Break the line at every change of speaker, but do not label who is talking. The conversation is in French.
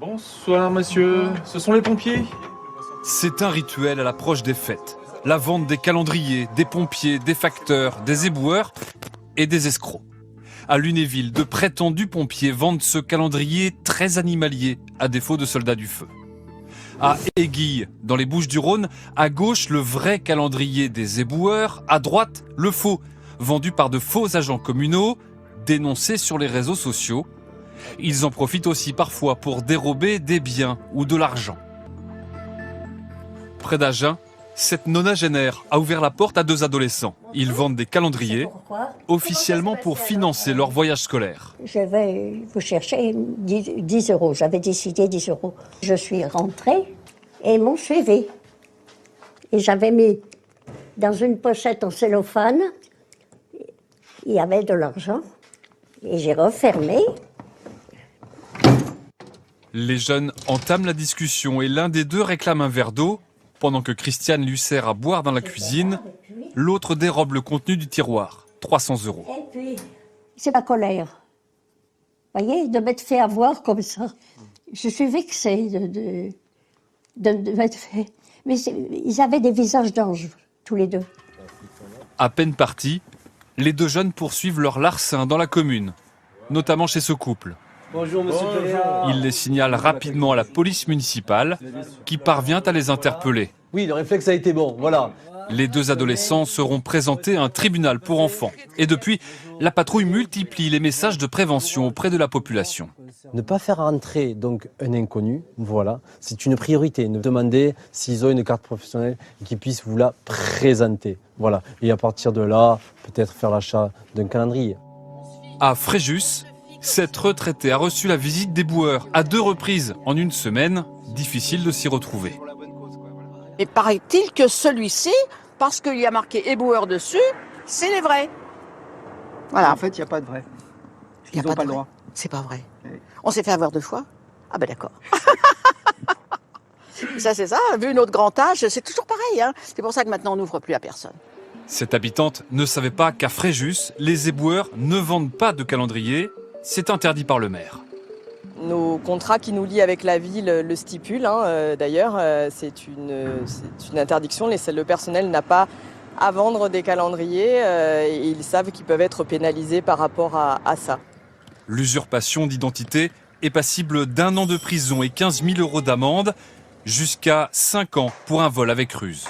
Bonsoir monsieur, ce sont les pompiers?
C'est un rituel à l'approche des fêtes. La vente des calendriers, des pompiers, des facteurs, des éboueurs et des escrocs. À Lunéville, de prétendus pompiers vendent ce calendrier très animalier, à défaut de soldats du feu. À Aiguille, dans les Bouches-du-Rhône, à gauche le vrai calendrier des éboueurs, à droite le faux, vendu par de faux agents communaux, dénoncés sur les réseaux sociaux. Ils en profitent aussi parfois pour dérober des biens ou de l'argent. Près d'Agen, cette nonagénaire a ouvert la porte à deux adolescents. Ils vendent des calendriers, officiellement pour financer leur voyage scolaire.
Je vais vous chercher 10 euros. J'avais décidé 10 euros. Je suis rentrée et ils m'ont suivi. Et j'avais mis dans une pochette en cellophane, il y avait de l'argent. Et j'ai refermé.
Les jeunes entament la discussion et l'un des deux réclame un verre d'eau. Pendant que Christiane lui sert à boire dans la cuisine, l'autre dérobe le contenu du tiroir. 300 €.
Et puis, c'est ma colère. Vous voyez, de m'être fait avoir comme ça. Je suis vexée de m'être fait. Mais ils avaient des visages d'anges, tous les deux.
À peine partis, les deux jeunes poursuivent leur larcin dans la commune, notamment chez ce couple.
Bonjour monsieur Péléa.
Ils les signalent rapidement à la police municipale qui parvient à les interpeller.
Oui, le réflexe a été bon, voilà.
Les deux adolescents seront présentés à un tribunal pour enfants. Et depuis, la patrouille multiplie les messages de prévention auprès de la population.
Ne pas faire entrer donc un inconnu, voilà, c'est une priorité. Ne demander s'ils ont une carte professionnelle et qu'ils puissent vous la présenter. Voilà. Et à partir de là, peut-être faire l'achat d'un calendrier.
À Fréjus, cette retraitée a reçu la visite des boueurs à 2 reprises en une semaine. Difficile de s'y retrouver.
Et paraît-il que celui-ci, parce qu'il y a marqué éboueur dessus, c'est les vrais. Voilà.
En fait, il n'y a pas de vrai.
Il n'y a
Ils n'ont
pas
pas
de
le
vrai.
droit.
C'est pas vrai.
Oui.
On s'est fait avoir 2 fois. Ah ben d'accord. Ça c'est ça, vu notre grand âge, c'est toujours pareil. Hein. C'est pour ça que maintenant on n'ouvre plus à personne.
Cette habitante ne savait pas qu'à Fréjus, les éboueurs ne vendent pas de calendrier. C'est interdit par le maire.
Nos contrats qui nous lient avec la ville le stipulent. D'ailleurs, c'est une interdiction. Le personnel n'a pas à vendre des calendriers. Et ils savent qu'ils peuvent être pénalisés par rapport à ça.
L'usurpation d'identité est passible d'1 an de prison et 15 000 € d'amende, jusqu'à 5 ans pour un vol avec ruse.